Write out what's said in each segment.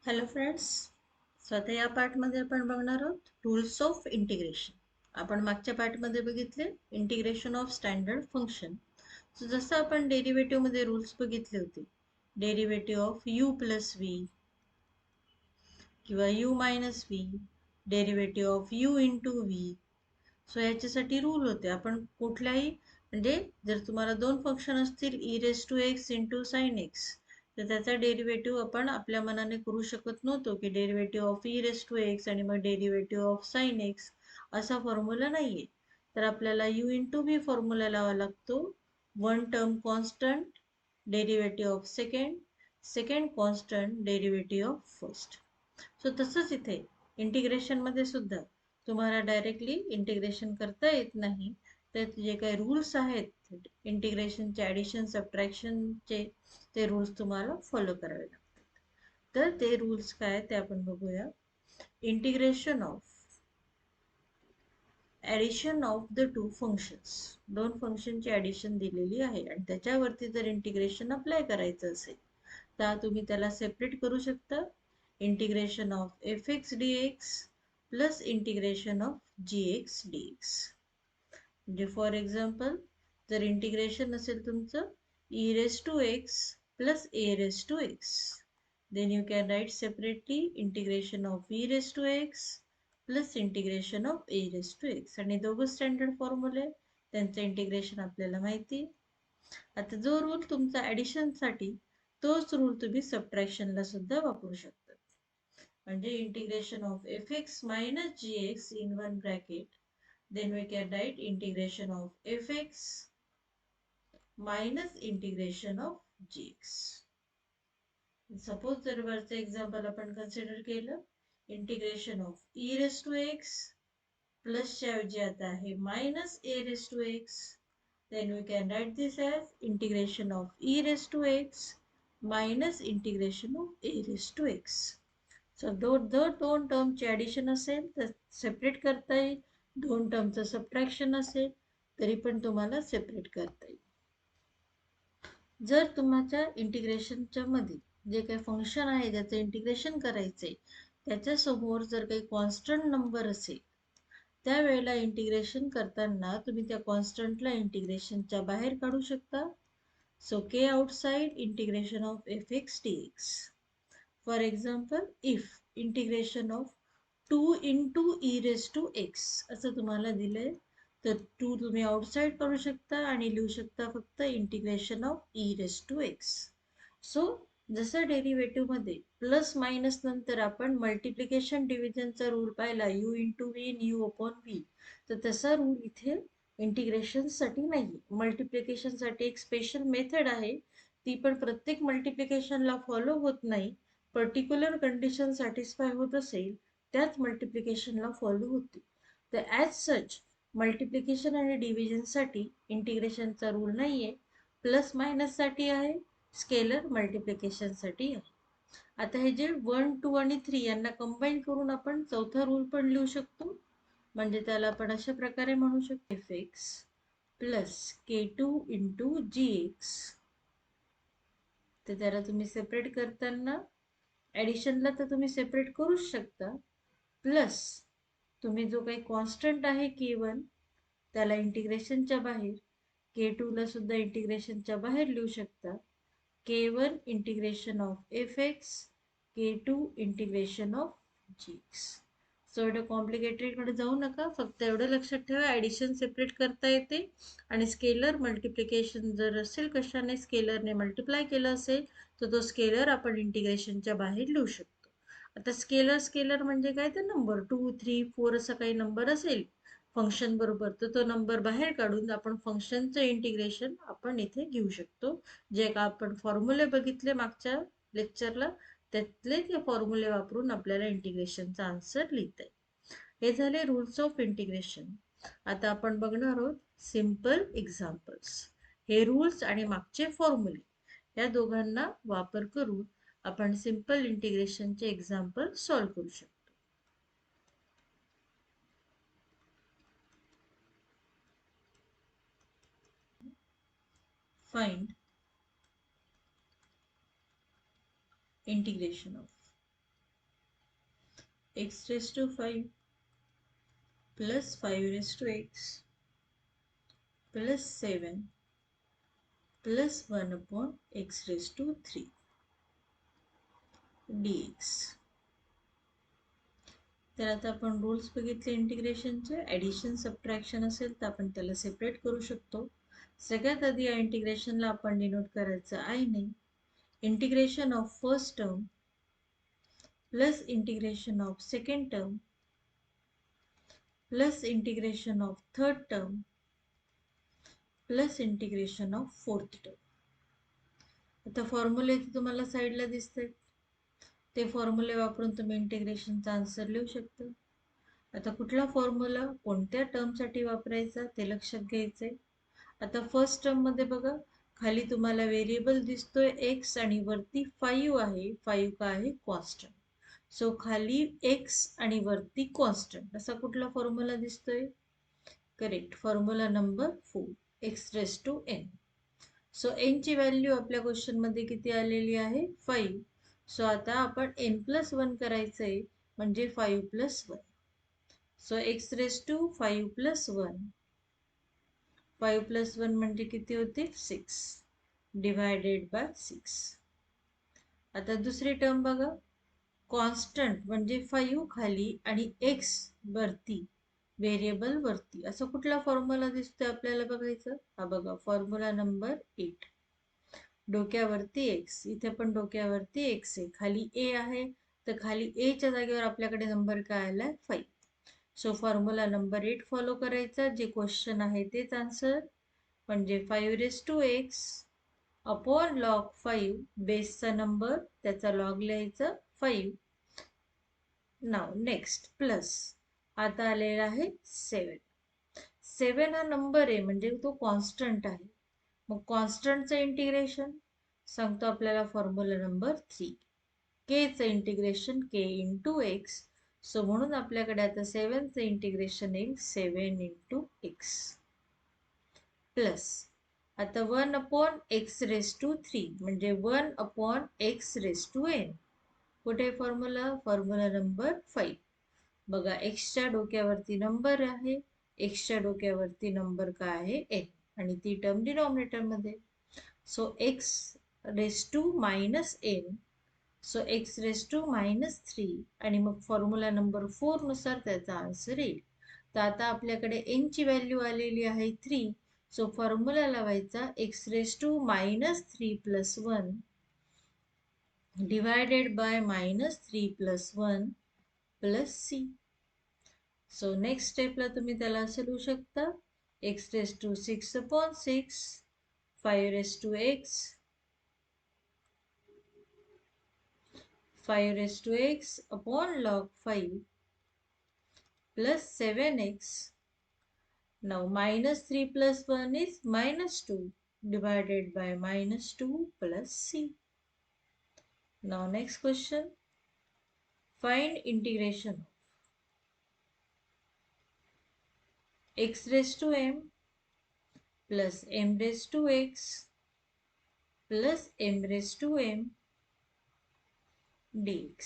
Hello friends. स्वतः या पार्टमध्ये आपण बघणार आहोत रूल्स ऑफ इंटिग्रेशन. आपण मागच्या पार्टमध्ये बघितले integration of standard function. So जसं आपण डेरिव्हेटिव्हमध्ये रूल्स बघितले होते, derivative of u plus v किंवा u minus v, derivative of u into v. So याच्यासाठी रूल होते. आपण कुठल्याही म्हणजे जर तुम्हाला दोन फंक्शन असतील e raise to x into sine x, तर त्याचा डेरिव्हेटिव्ह आपण आपल्या मनाने करू शकत नव्हतो की derivative of e raise to x आणि मग डेरिव्हेटिव्ह ऑफ साइन एक्स असा फॉर्म्युला नाहीये. तर आपल्याला यू इंटू व्ही फॉर्म्युला लावा लागतो. One term constant, derivative of second, second constant, derivative of first. So तसंच इथे इंटिग्रेशनमध्ये सुद्धा तुम्हाला डायरेक्टली इंटिग्रेशन करता येत नाही. तर जे काही रूल्स आहेत इंटिग्रेशनचे, ॲडिशन सबट्रॅक्शनचे, ते रूल्स तुम्हाला फॉलो करावे लागतात. तर ते रूल्स काय ते आपण बघूया. Integration of addition of the two functions. दोन फंक्शनची ॲडिशन दिलेली आहे आणि त्याच्यावरती जर इंटिग्रेशन अप्लाय करायचं असेल तर तुम्ही त्याला सेपरेट करू शकता. Integration of f x d x plus integration of g x d x. म्हणजे फॉर एक्झाम्पल जर इंटिग्रेशन असेल तुमचं e raise to x plus a raise to x, then you can write separately integration of e raised to x plus integration of a raised to x. आणि दोघं standard फॉर्म्युले, त्यांचं integration आपल्याला माहिती. आता जो रूल तुमचा ॲडिशनसाठी, तोच रूल तुम्ही सबट्रॅक्शनला सुद्धा वापरू शकता. म्हणजे integration of f x minus g x in one bracket, then we can write integration of f x minus integration of g x. Suppose जर वरचं एक्झाम्पल आपण कन्सिडर केलं, integration of e raise to x प्लसच्या ऐवजी आता आहे minus a raise to x, then we can write this as integration of e raised to x minus integration of a raised to x. So दोन टर्मचे addition असेल तर separate करता येईल, दोन टर्मचं सबट्रॅक्शन असेल तरी पण तुम्हाला सेपरेट करता येईल. जर तुमच्या इंटिग्रेशनच्या मध्ये जे काही फंक्शन आहे ज्याचं इंटिग्रेशन करायचंय त्याच्यासमोर जर काही कॉन्स्टंट नंबर असेल, त्यावेळेला इंटिग्रेशन करताना तुम्ही त्या कॉन्स्टंटला इंटिग्रेशनच्या बाहेर काढू शकता. So k outside integration of f x d x. For example if integration of 2 into e raise to x असं तुम्हाला दिलंय, तर 2 तुम्ही आउटसाइड करू शकता आणि लिहू शकता फक्त integration of e raise to x. So जसं डेरिव्हेटिव्हमध्ये प्लस मायनस नंतर आपण मल्टिप्लिकेशन डिव्हिजनचा रूल पाहिला, u into v in u upon v, तर तसा रूल इथे इंटिग्रेशनसाठी नाही. मल्टिप्लिकेशनसाठी एक स्पेशल मेथड आहे, ती पण प्रत्येक मल्टिप्लिकेशनला फॉलो होत नाही. पर्टिक्युलर कंडिशन सॅटिस्फाय होत असेल त्याच मल्टिप्लिकेशनला फॉलो होते. तर ॲज सच मल्टिप्लिकेशन आणि डिव्हिजनसाठी इंटिग्रेशनचा रूल नाही आहे, प्लस मायनससाठी आहे, स्केलर मल्टिप्लिकेशनसाठी आहे. आता हे जे 1, 2 आणि 3 यांना कंबाईन करून आपण चौथा रूल पण लिहू शकतो. म्हणजे त्याला आपण अशा प्रकारे म्हणू शकतो एफ एक्स प्लस के टू इंटू जी एक्स. तर त्याला तुम्ही सेपरेट करताना ॲडिशनला तर तुम्ही सेपरेट करूच शकता, प्लस तुम्ही जो काही कॉन्स्टंट आहे के1 त्याला इंटिग्रेशनच्या बाहेर, के2ला सुद्धा इंटिग्रेशनच्या बाहेर लिहू शकता. के1 इंटिग्रेशन ऑफ एफ एक्स, के2 integration of g x. So एवढं कॉम्प्लिकेटेडकडे जाऊ नका, फक्त एवढं लक्षात ठेवा ॲडिशन सेपरेट करता येते आणि स्केलर मल्टिप्लिकेशन जर असेल कशाने स्केलरने मल्टिप्लाय केलं असेल तर तो स्केलर आपण इंटिग्रेशनच्या बाहेर लिहू शकतो. आता स्केलर स्केलर म्हणजे काय, तर नंबर 2, 3, 4 असा काही नंबर असेल फंक्शन बरोबर, तर तो नंबर बाहेर काढून आपण फंक्शनचं इंटिग्रेशन आपण इथे घेऊ शकतो. जे का आपण फॉर्म्युले बघितले मागच्या लेक्चरला, त्यातले ते फॉर्म्युले वापरून आपल्याला इंटिग्रेशनचा आन्सर लिहिता येईल. हे झाले रूल्स ऑफ इंटिग्रेशन. आता आपण बघणार आहोत सिंपल एक्झाम्पल्स. हे रूल्स आणि मागचे फॉर्म्युले या दोघांना वापर करून आपण सिंपल इंटिग्रेशनचे एक्झाम्पल सॉल्व्ह करू शकतो. Find integration of x raised to 5 plus 5 raised to x plus 7 plus 1 upon x raised to 3 dx. तर आता आपण रूल्स बघितले इंटिग्रेशनचे. ॲडिशन सबट्रॅक्शन असेल तर आपण त्याला सेपरेट करू शकतो. सगळ्यात आधी या इंटिग्रेशनला आपण डिनोट करायचं आय ने. Integration of first term plus integration of second term plus integration of third term plus integration of fourth term. आता फॉर्म्युले इथे तुम्हाला साईडला दिसतात. ते फॉर्म्युले वापरून तुम्ही इंटिग्रेशनचा आन्सर लिहू शकता. आता कुठला फॉर्म्युला कोणत्या टर्मसाठी वापरायचा ते लक्षात घ्यायचंय. आता फर्स्ट टर्ममध्ये बघा, खाली तुम्हाला व्हेरिएबल दिसतोय x आणि वरती 5 आहे. 5 का आहे? कॉन्स्टंट. सो खाली x आणि वरती कॉन्स्टंट असा कुठला फॉर्म्युला दिसतोय? Correct, formula number 4 x raised to n. So n ची व्हॅल्यू आपल्या क्वेश्चन मध्ये किती आलेली आहे? 5. सो आता आपण n+1 करायचंय म्हणजे 5+1. So x raised to 5+1. 5+1 म्हणजे किती होते? 6 डिवायडेड बाय 6. आता दुसरी टर्म बघा, कॉन्स्टंट म्हणजे 5 खाली आणि x वरती, व्हेरिएबल वरती, असं कुठला फॉर्म्युला दिसतोय आपल्याला बघायचं. हा बघा, फॉर्म्युला नंबर 8. डोक्यावरती x, इथे पण डोक्यावरती x आहे, खाली a आहे, तर खाली a च्या जागेवर आपल्याकडे नंबर काय आलाय? 5. सो फॉर्म्युला नंबर 8 फॉलो करायचा. जे क्वेश्चन आहे तेच आन्सर, म्हणजे 5 raised to x upon log 5, बेसचा नंबर त्याचा लॉग लिहायचा 5. नाव नेक्स्ट प्लस, आता आलेला आहे 7. 7 हा नंबर आहे म्हणजे तो कॉन्स्टंट आहे. मग कॉन्स्टंटचं इंटिग्रेशन सांगतो आपल्याला फॉर्म्युला नंबर 3. के चं integration k into x. So म्हणून आपल्याकडे आता 7चं इंटिग्रेशन येईल 7 इंटू एक्स प्लस, आता 1 अपॉन x raised to 3 म्हणजे 1 upon x raised to n. कुठे फॉर्म्युला? Formula number 5. बघा, एक्सच्या डोक्यावरती नंबर आहे, एक्सच्या डोक्यावरती नंबर काय आहे? n, आणि ती टर्म डिनॉमिनेटर मध्ये. So x raised to -n. So x raised to -3 आणि मग फॉर्म्युला नंबर 4 नुसार त्याचा आन्सर येईल. तर आता आपल्याकडे n ची व्हॅल्यू आलेली आहे 3. सो फॉर्म्युला लावायचा x raised to -3 + 1 divided by -3 + 1 plus c. So next स्टेपला तुम्ही त्याला असं लिहू शकता, x raised to 6/6 5 raised to x 5 raised to x upon log 5 plus 7x. Now -3 + 1 is -2 divided by -2 plus c. Now next question. Find integration of x raised to m plus m raised to x plus m raised to m dx.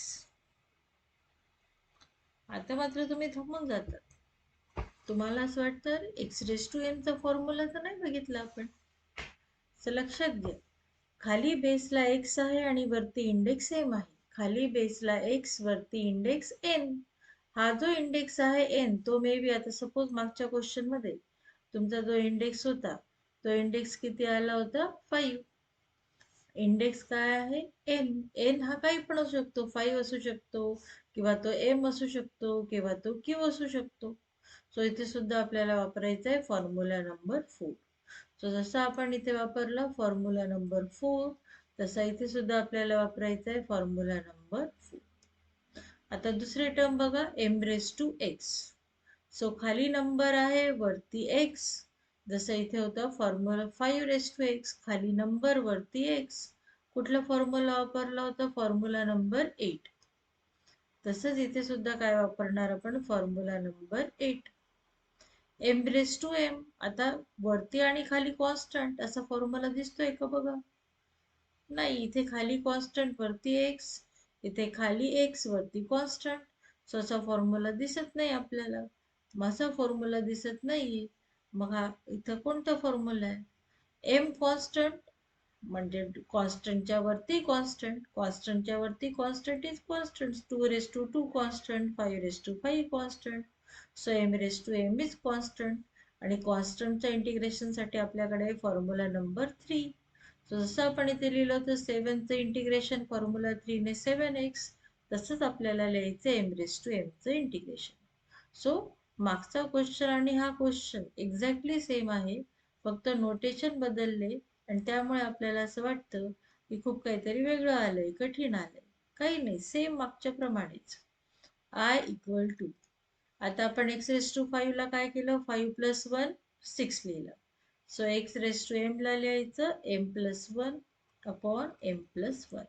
आता मात्र तुम्ही थांबून जातात. तुम्हाला असं वाटतं x raised to m चा formula तर नाही बघितला आपण. तर लक्षात घ्या, खाली बेसला x आहे आणि वरती इंडेक्स m आहे. खाली बेसला x, वरती इंडेक्स n. हा जो इंडेक्स आहे n, तो मे बी, आता सपोज मागच्या क्वेश्चन मध्ये तुमचा जो इंडेक्स होता, तो इंडेक्स किती आला होता? 5. इंडेक्स काय आहे? n. n हा काही पण असू शकतो, 5 असू शकतो, किंवा तो m असू शकतो, किंवा तो q असू शकतो. सो इथे सुद्धा आपल्याला वापरायचा आहे फॉर्म्युला नंबर 4. सो जसा आपण इथे वापरला फॉर्म्युला नंबर 4, तसा इथे सुद्धा आपल्याला वापरायचा आहे फॉर्म्युला नंबर 4. आता दुसरी टर्म बघा, m raised to x. So खाली नंबर आहे, वरती x. जसं इथे होतं फॉर्म्युला 5 raised to x, खाली नंबर वरती x. कुठला फॉर्म्युला वापरला होता? Formula number 8. तसंच इथे सुद्धा काय वापरणार आपण? Formula number 8. m raised to m. आता वरती आणि खाली कॉन्स्टंट असा फॉर्म्युला दिसतोय का? बघा, नाही. इथे खाली कॉन्स्टंट, वरती x. इथे खाली x, वरती कॉन्स्टंट. सो असा फॉर्म्युला दिसत नाही आपल्याला. असा फॉर्म्युला दिसत नाहीये. मग हा इथं कोणता फॉर्म्युला आहे? एम कॉन्स्टंट म्हणजे कॉन्स्टंटच्या वरती कॉन्स्टंट, कॉन्स्टंटच्या वरती constant is constant. 2 constant, 5 constant. So m is constant. आणि कॉन्स्टंटच्या इंटिग्रेशनसाठी आपल्याकडे फॉर्म्युला नंबर 3. सो जसं आपण इथे लिहिलं होतं 7चं इंटिग्रेशन फॉर्म्युला 3 ने 7x, तसंच आपल्याला लिहायचं mचं इंटिग्रेशन. सो मागचा क्वेश्चन आणि हा क्वेश्चन एक्झॅक्टली सेम आहे, फक्त नोटेशन बदलले आणि त्यामुळे आपल्याला असं वाटतं की खूप काहीतरी वेगळं आलंय, कठीण आलंय. काही नाही, सेम मागच्या प्रमाणेच. आय इक्वल टू, आता आपण x⁵ ला काय केलं? 5 + 1 6 लिहिलं. सो x⁻m ला लिहायचं m+1 अपॉन m+1.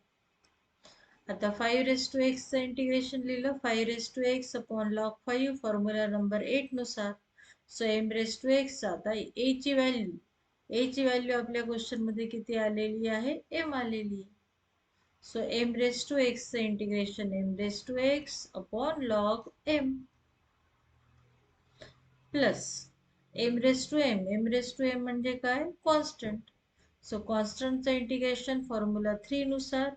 आता 5x चं इंटिग्रेशन लिहिलं 5x upon log 5 formula number 8 नुसार. सो m⁻x, आता a ची व्हॅल्यू आपल्या क्वेश्चन मध्ये किती आलेली आहे? m आलेली आहे. सो m⁻x चं integration m⁻x upon log m plus m⁻m म्हणजे काय? कॉन्स्टंट. सो कॉन्स्टंटचं इंटिग्रेशन फॉर्म्युला 3 नुसार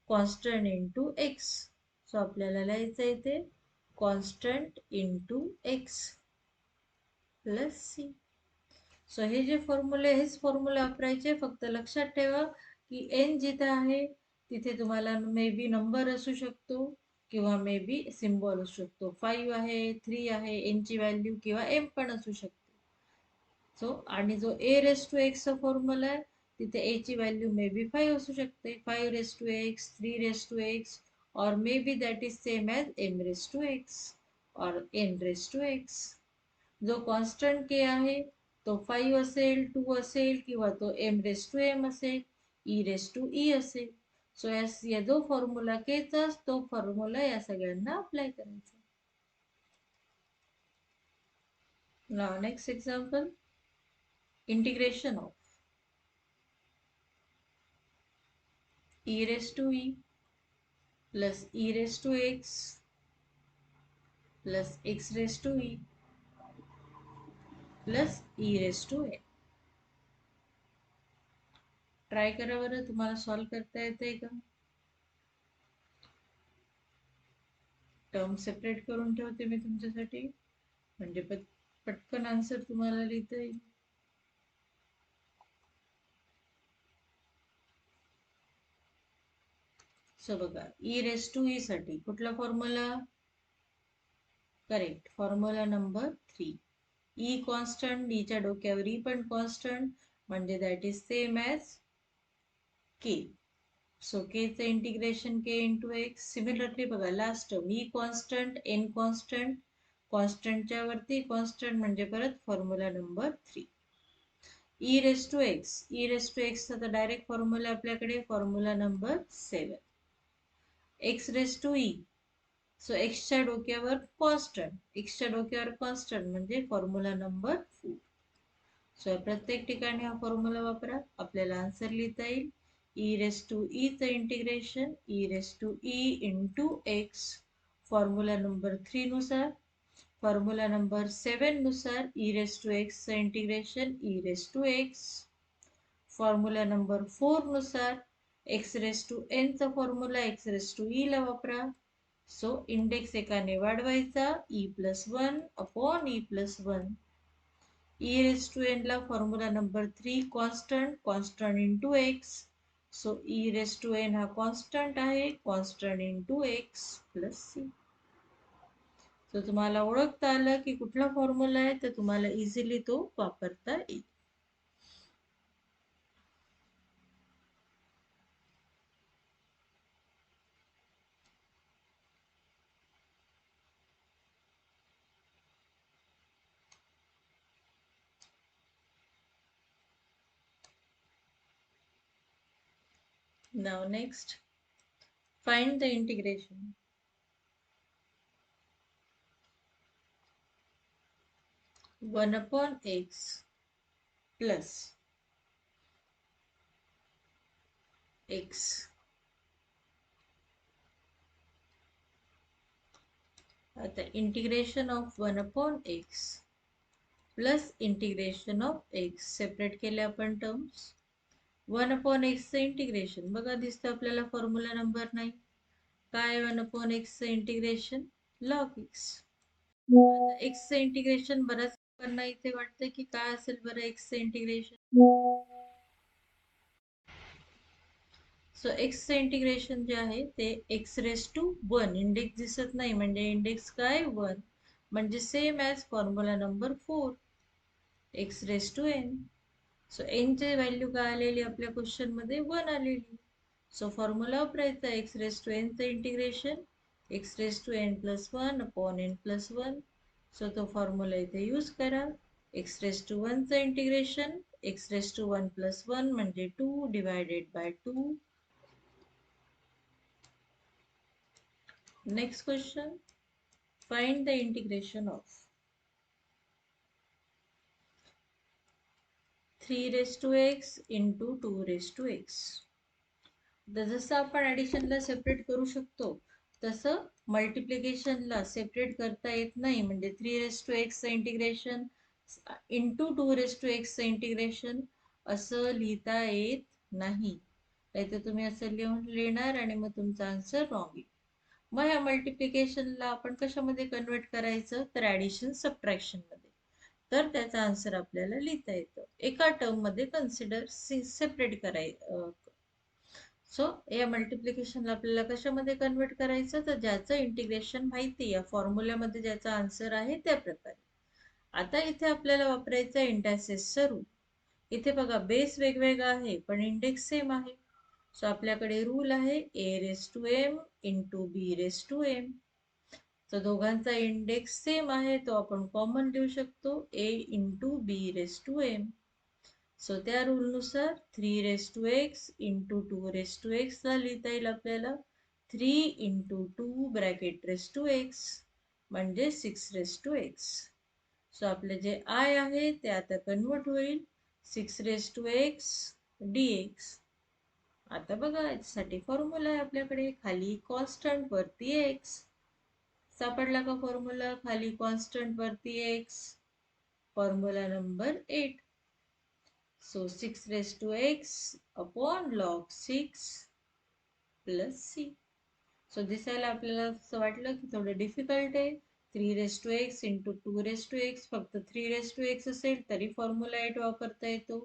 कॉन्स्टंट इंटू एक्स. सो आपल्याला लिहायचं इथे constant into x plus c. So हे जे फॉर्म्युले, हेच फॉर्म्युले वापरायचे. फक्त लक्षात ठेवा की एन जिथे आहे तिथे तुम्हाला मे बी नंबर असू शकतो किंवा मे बी सिम्बॉल असू शकतो. 5 आहे, 3 आहे, एन ची व्हॅल्यू किंवा एम पण असू शकते. सो आणि जो a⁻x चा फॉर्म्युला आहे तिथे a ची व्हॅल्यू मे बी 5 असू शकते. 5⁻x, 3⁻x, or maybe that is same as m⁻x or n⁻x. जो कॉन्स्टंट k आहे तो 5 असेल, 2 असेल किंवा तो m⁻m असेल, e असेल. सो या जो फॉर्म्युला k चा तो फॉर्म्युला या सगळ्यांना अप्लाय करायचा. Now next example, integration of e⁻e plus e⁻x plus x⁻e plus e⁻n. Try करा बरं, तुम्हाला सॉल्व करता येते का? टर्म सेपरेट करून ठेवते मी तुमच्यासाठी, म्हणजे पटकन आन्सर तुम्हाला लिहिता येईल. सो बघा, e⁻e साठी कुठला formula? Correct, formula number 3. E constant, ईच्या डोक्यावर ई पण कॉन्स्टंट, म्हणजे that is same as k. So k चं integration k into x. Similarly बघा, last term e constant, n constant, कॉन्स्टंटच्या वरती कॉन्स्टंट, म्हणजे परत फॉर्म्युला नंबर 3. e⁻x चा तर डायरेक्ट फॉर्म्युला आपल्याकडे फॉर्म्युला नंबर 7. x⁻e, सो एक्सच्या डोक्यावर कॉन्स्टंट, म्हणजे फॉर्म्युला नंबर 4. सो प्रत्येक ठिकाणी हा फॉर्म्युला वापरा, आपल्याला आन्सर लिहिता येईल. e⁻e चं integration e⁻e into x formula number 3 नुसार, फॉर्म्युला नंबर 7 नुसार e⁻x चं इंटिग्रेशन e⁻x, फॉर्म्युला नंबर 4 नुसार x⁻n चा फॉर्म्युला x⁻e ला वापरा. सो इंडेक्स एकाने वाढवायचा e+1 अपॉन e+1. e⁻n ला formula number 3 constant into x. So e⁻n हा कॉन्स्टंट आहे, constant into x plus c. So तुम्हाला ओळखता आलं की कुठला फॉर्म्युला आहे, तर तुम्हाला इझिली तो वापरता येईल. Now next, find the integration. 1 upon x plus x आता integration of 1 upon x plus integration of x separate केले आपण टर्म्स. 1 अपॉन एक्सचं इंटिग्रेशन बघा दिसतं आपल्याला फॉर्म्युला नंबर 9. काय 1 अपॉन एक्सचं इंटिग्रेशन लॉग एक्स. आता एक्सचं इंटिग्रेशन बऱ्याच लोकांना इथे वाटतं की काय असेल बरं एक्सचं इंटिग्रेशन. सो एक्सचं इंटिग्रेशन जे आहे ते एक्स रेस टू 1 इंडेक्स दिसत नाही म्हणजे इंडेक्स काय 1 म्हणजे same as formula number 4 x raise to n. So एनची व्हॅल्यू काय आलेली आपल्या क्वेश्चन मध्ये 1 आलेली. सो फॉर्म्युला वापरायचा एक्स रेस टू एनचं integration x raise to n plus 1 upon n plus 1. So तो फॉर्म्युला इथे यूज करा. एक्स रेस टू 1चं integration x raise to 1 plus 1 म्हणजे 2 divided by 2. Next question. Find the integration of 3 raised to x into 2 raised to x. जसं आपण ॲडिशनला separate करू शकतो तसं मल्टिप्लिकेशनला सेपरेट करता येत नाही. म्हणजे 3 रेस टू एक्सचं इंटिग्रेशन इंटू 2 रेस टू एक्सचं इंटिग्रेशन असं लिहिता येत नाही. नाहीतर तुम्ही असं लिहिणार आणि मग तुमचा आन्सर रॉंग येईल. मग ह्या मल्टिप्लिकेशनला आपण कशामध्ये कन्वर्ट करायचं तर ॲडिशन सबट्रॅक्शन मध्ये. तर त्याचा आन्सर आपल्याला लिहिता येतं. एका टर्म मध्ये कन्सिडर सेपरेट करायचं. सो या मल्टिप्लिकेशनला आपल्याला कशामध्ये कन्वर्ट करायचं तर ज्याचं इंटिग्रेशन माहिती या फॉर्म्युल्यामध्ये ज्याचा आन्सर आहे त्या प्रकारे. आता इथे आपल्याला वापरायचं इंडायसेसचा रूल. इथे बघा बेस वेगवेगळा आहे पण इंडेक्स सेम आहे. सो आपल्याकडे रूल आहे a raise to m into b raise to m. तर दोघांचा इंडेक्स सेम आहे तो आपण कॉमन लिहू शकतो a into b raise to m. So त्या रूलनुसार 3 raise to x into 2 raise to x ला लिहिता येईल आपल्याला 3 into 2 bracket raise to x म्हणजे 6 रेस टू एक्स. सो आपले जे आय आहे ते आता कन्वर्ट होईल 6 रेस टू एक्स dx. आता बघा याच्यासाठी फॉर्म्युला आहे आपल्याकडे खाली कॉन्स्टंट वरती एक्स. सापडला का फॉर्म्युला खाली कॉन्स्टंट वरती x. Formula number 8. So 6 raised to x upon log 6 plus c. So दिसायला आपल्याला असं वाटलं की थोडं डिफिकल्ट आहे. 3 raise to x into 2 raise to x. फक्त 3 रेस टू एक्स असेल तरी फॉर्म्युला 8 वापरता येतो.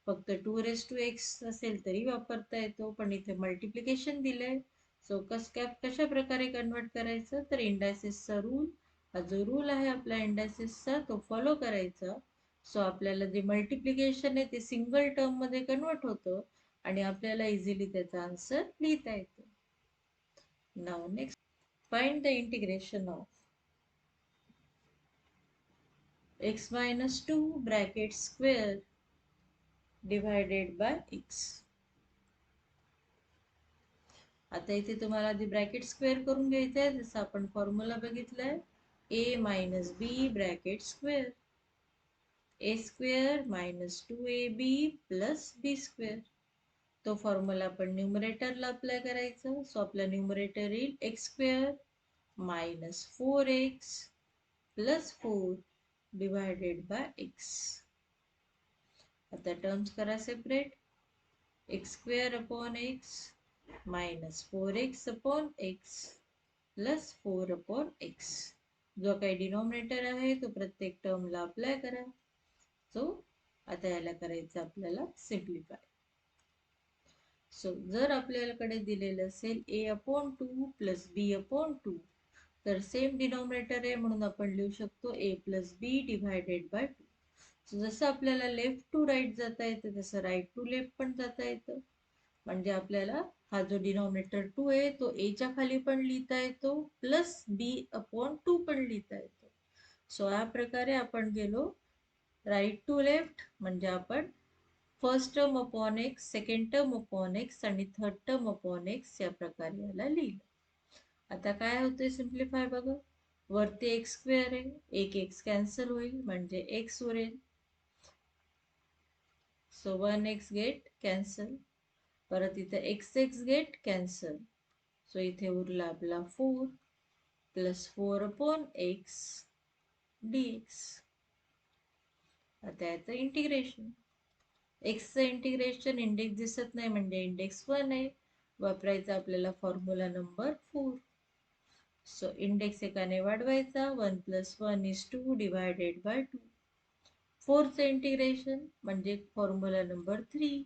फक्त 2 रेस टू एक्स असेल तरी वापरता येतो. पण इथे मल्टिप्लिकेशन दिलंय. सो कशा प्रकारे कन्वर्ट करायचं तर इंडायसेसचा रूल हा जो रूल आहे आपला इंडायसेसचा तो फॉलो करायचा. सो आपल्याला जे मल्टिप्लिकेशन आहे ते सिंगल टर्म मध्ये कन्वर्ट होतं आणि आपल्याला इझिली त्याचा आन्सर लिहिता येतो. Now next, find the integration of x minus 2 bracket square divided by x. आता इथे तुम्हाला आधी ब्रॅकेट स्क्वेअर करून घ्यायचं आहे. जसं आपण फॉर्म्युला बघितलाय a minus b bracket square a square minus 2ab plus b square. तो फॉर्म्युला आपण न्यूमरेटरला अप्लाय करायचं. सो आपला न्यूमरेटर येईल x square minus 4x plus 4 divided by x. आता टर्म्स करा separate. X square upon x minus 4x upon x plus 4 upon x. जो काही डिनॉमिनेटर आहे तो प्रत्येक टर्मला अप्लाय करा. सो आता याला करायचं आपल्याला सिम्प्लिफाय. सो जर आपल्याकडे दिलेलं असेल a upon 2 plus b upon 2 तर सेम डिनॉमिनेटर आहे म्हणून आपण लिहू शकतो a plus b divided by 2. जसं आपल्याला लेफ्ट टू राईट जाता येतं तसं राईट टू लेफ्ट पण जाता येतं. म्हणजे आपल्याला हा जो डिनॉमिनेटर 2 आहे तो a च्या खाली पण लिहिता येतो प्लस b अपॉन 2 पण लिहिता येतो. सो या प्रकारे आपण गेलो राईट टू लेफ्ट. म्हणजे आपण first term upon x second term upon x आणि थर्ड टर्म अपॉन एक्स या प्रकारे याला लिहिलं. आता काय होतंय सिम्प्लिफाय बघा. वरती एक्स स्क्वेअर आहे एक एक्स कॅन्सल होईल म्हणजे एक्स उरेल. So 1x get cancel. परत इथे x गेट कॅन्सल. सो इथे उरला आपला 4. Plus 4/x dx. आता याचं इंटिग्रेशन. एक्सचं इंटिग्रेशन इंडेक्स दिसत नाही म्हणजे इंडेक्स 1 आहे. वापरायचा आपल्याला फॉर्म्युला नंबर 4. सो इंडेक्स एकाने वाढवायचा. 1 + 1 = 2 डिवायडेड बाय 2. 4चं इंटिग्रेशन म्हणजे फॉर्म्युला नंबर 3.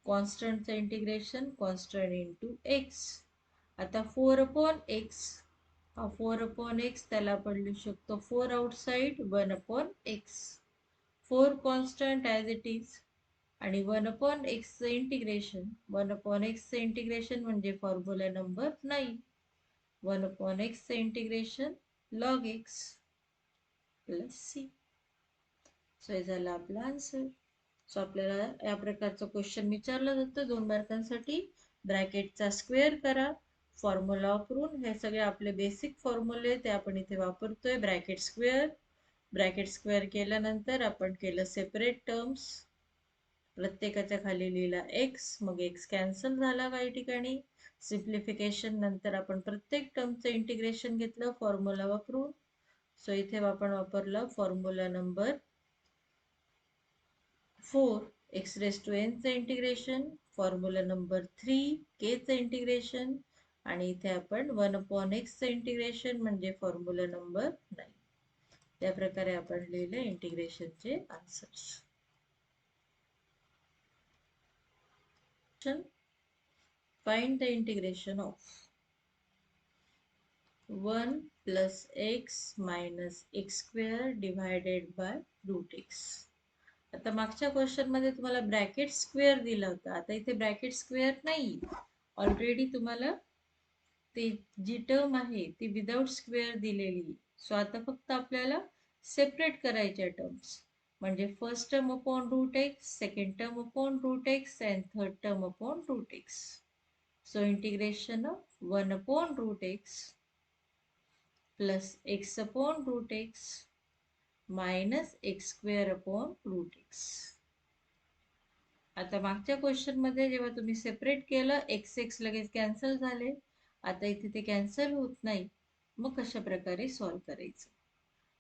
कॉन्स्टंटचं इंटिग्रेशन कॉन्स्टंट इंटू एक्स. आता 4/x हा 4/x त्याला आपण लिहू शकतो 4 outside 1/x. 4 constant as it is आणि 1/xचं इंटिग्रेशन 1/xचं इंटिग्रेशन म्हणजे फॉर्म्युला नंबर 9. 1/xचं integration log x plus c. So हे झालं आपला आन्सर. सो आपल्याला या प्रकारचं क्वेश्चन विचारलं जातं 2 मार्कांसाठी. ब्रॅकेटचा स्क्वेअर करा फॉर्म्युला वापरून. हे सगळे आपले बेसिक फॉर्म्युले ते आपण इथे वापरतोय. ब्रॅकेट स्क्वेअर केल्यानंतर आपण केलं सेपरेट टर्म्स. प्रत्येकाच्या खाली लिहिला x, मग x कॅन्सल झाला काही ठिकाणी. सिम्प्लिफिकेशन नंतर आपण प्रत्येक टर्मचं इंटिग्रेशन घेतलं फॉर्म्युला वापरून. सो इथे आपण वापरलं फॉर्म्युला नंबर 4 x⁻n चं इंटिग्रेशन, फॉर्म्युला नंबर 3 k चं इंटिग्रेशन आणि इथे आपण 1/x चं इंटिग्रेशन म्हणजे फॉर्म्युला नंबर 9. त्या प्रकारे आपण लिहिले इंटिग्रेशनचे answers. Find the integration of 1 + x - x² divided by √x. आता मागच्या क्वेश्चन मध्ये तुम्हाला ब्रॅकेट स्क्वेअर दिला होता. आता इथे ब्रॅकेट स्क्वेअर नाही. ऑलरेडी तुम्हाला ते जी टर्म आहे ती विदाउट स्क्वेअर दिलेली. सो आता फक्त आपल्याला सेपरेट करायच्या टर्म्स. म्हणजे first term upon √x, second term upon √x and third term upon √x. So integration of 1/√x plus x/√x minus x²/√x. आता मागच्या क्वेश्चन मध्ये जेव्हा तुम्ही सेपरेट केलं x लगेच कॅन्सल झाले. आता इथे ते कॅन्सल होत नाही. मग कशा प्रकारे सॉल्व्ह करायचं.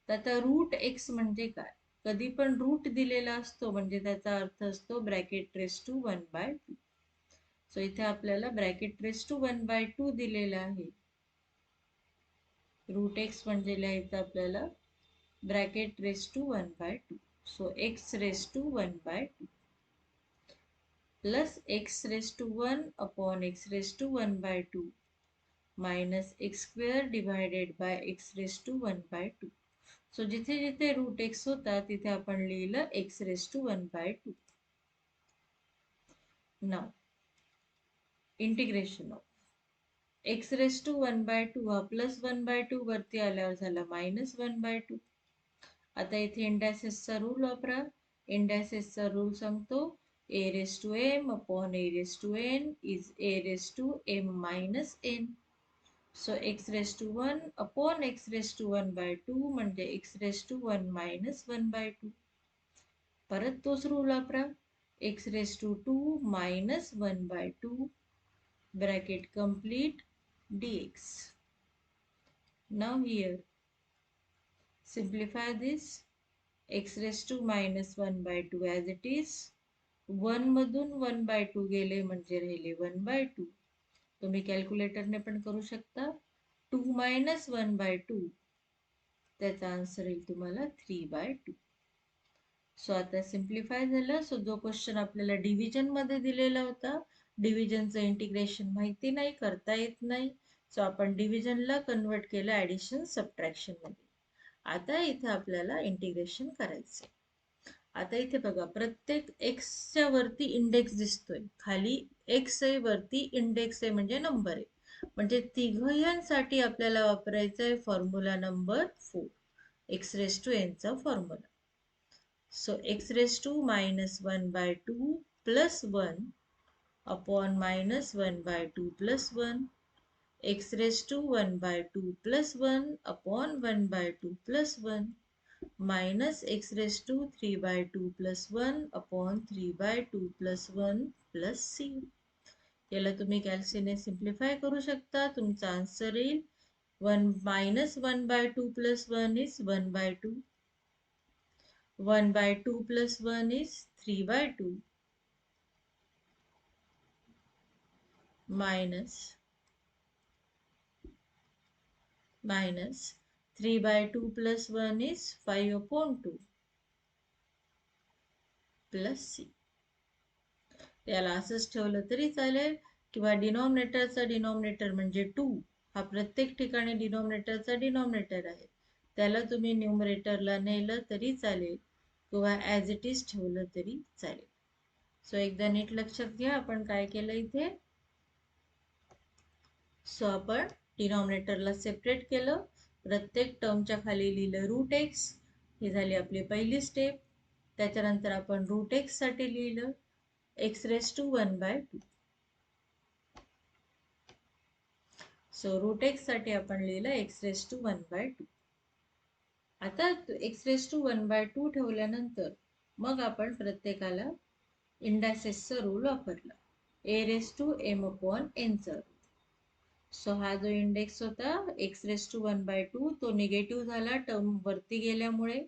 तर आता √x म्हणजे काय. कधी पण रूट दिलेला असतो म्हणजे त्याचा अर्थ असतो ब्रॅकेट रेस टू 1/2. सो इथे आपल्याला ब्रॅकेट रेस टू 1/2 दिलेला आहे. √x म्हणजे लिहायचं आपल्याला bracket raise to 1/2. So x⁻1/2 plus x⁻1 upon x⁻1/2 minus x² divided by x⁻1/2. So जिथे जिथे √x होता तिथे आपण लिहिलं x⁻1/2. Now integration of x⁻1/2 हा +1/2 वरती आल्यावर झाला -1/2. आता इथे इंडायसेसचा रूल वापरा. इंडायसेसचा रूल सांगतो a⁻m upon a⁻n is a⁻m - n. So x⁻1 upon x⁻1/2 म्हणजे x⁻1 - 1/2. परत तोच रूल वापरा. x⁻2 - 1/2 bracket complete dx. Now here simplify this. x⁻2 - 1/2 as it is. 1 मधून 1/2 गेले म्हणजे राहिले 1/2. तुम्ही कॅल्क्युलेटरने पण करू शकता. 2 - 1/2 त्याचा आन्सर येईल तुम्हाला 3/2. सो आता सिम्प्लिफाय झालं. सो जो क्वेश्चन आपल्याला डिव्हिजन मध्ये दिलेला होता, डिव्हिजनचं इंटिग्रेशन माहिती नाही, करता येत नाही. सो आपण डिव्हिजनला कन्वर्ट केलं ऍडिशन सबट्रॅक्शन मध्ये. आता इथे आपल्याला इंटिग्रेशन करायचंय. आता इथे बघा प्रत्येक एक्सच्या वरती इंडेक्स दिसतोय. खाली एक्स आहे, वरती इंडेक्स आहे म्हणजे नंबर आहे. म्हणजे तिघांसाठी आपल्याला वापरायचा आहे फॉर्म्युला नंबर 4 x⁻n चा formula. So x⁻2 - 1/2 plus 1 upon -1/2 plus 1 x⁻2 1/2 plus 1 upon 1/2 plus 1 minus x⁻2 3/2 plus 1 upon 3/2 plus 1 plus c. याला तुम्ही कॅल्सीने सिम्प्लिफाय करू शकता. तुमचा आन्सर येईल 1 minus 1 by 2 plus 1 is 1 by 2. 1 by 2 plus 1 is 3 by 2 minus 3 by 2 plus 1 is 5 upon 2 plus c. त्याला असंच ठेवलं तरी चालेल किंवा डिनॉमिनेटरचा डिनॉमिनेटर म्हणजे 2 हा प्रत्येक ठिकाणी डिनॉमिनेटरचा डिनॉमिनेटर आहे, त्याला तुम्ही न्यूमरेटरला नेलं तरी चालेल किंवा ॲज इट इज ठेवलं तरी चालेल. सो एकदा नीट लक्षात घ्या आपण काय केलं इथे. सो आपण डिनॉमिनेटरला सेपरेट केलं, प्रत्येक टर्मच्या खाली लिहिलं रूट एक्स. ही झाली आपली पहिली स्टेप. त्याच्यानंतर आपण रूट एक्स साठी लिहिलं x raise to 1 by 2. So root x साठी आपण लिहिलं एक्स रेस टू 1 by 2. आता एक्स रेस टू 1 by 2 ठेवल्यानंतर मग आपण प्रत्येकाला इंडायसेसचा रूल वापरला, a raise to m upon एनचा रूल. सो हा जो इंडेक्स होता एक्स रेस टू 1 by 2 तो निगेटिव्ह झाला टर्म वरती गेल्यामुळे.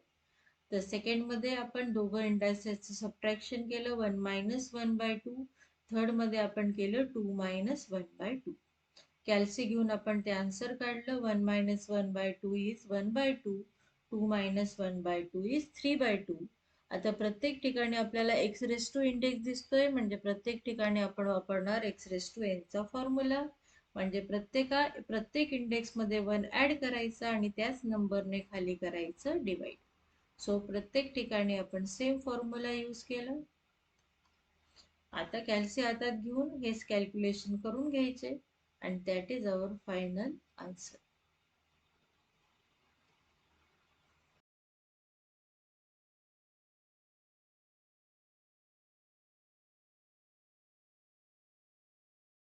तर सेकंड मध्ये आपण दोघं इंडायसेसचं सबट्रॅक्शन केलं, 1 minus 1 by 2. थर्ड मध्ये आपण केलं 2 minus 1 by 2. कॅल्सी घेऊन आपण ते आन्सर काढलं. 1 minus 1 by 2 is 1 by 2. 2 minus 1 by 2 is 3 by 2. आता प्रत्येक ठिकाणी आपल्याला एक्स रेस टू इंडेक्स दिसतोय, म्हणजे प्रत्येक ठिकाणी आपण वापरणार एक्स रेस टू एनचा फॉर्म्युला. म्हणजे प्रत्येक इंडेक्स मध्ये 1 ऍड करायचा आणि त्याच नंबरने खाली करायचं डिवाइड. सो प्रत्येक ठिकाणी आपण सेम फॉर्म्युला यूज केलं. आता कॅल्सी हातात घेऊन हेच कॅल्क्युलेशन करून घ्यायचे आणि that is our final answer.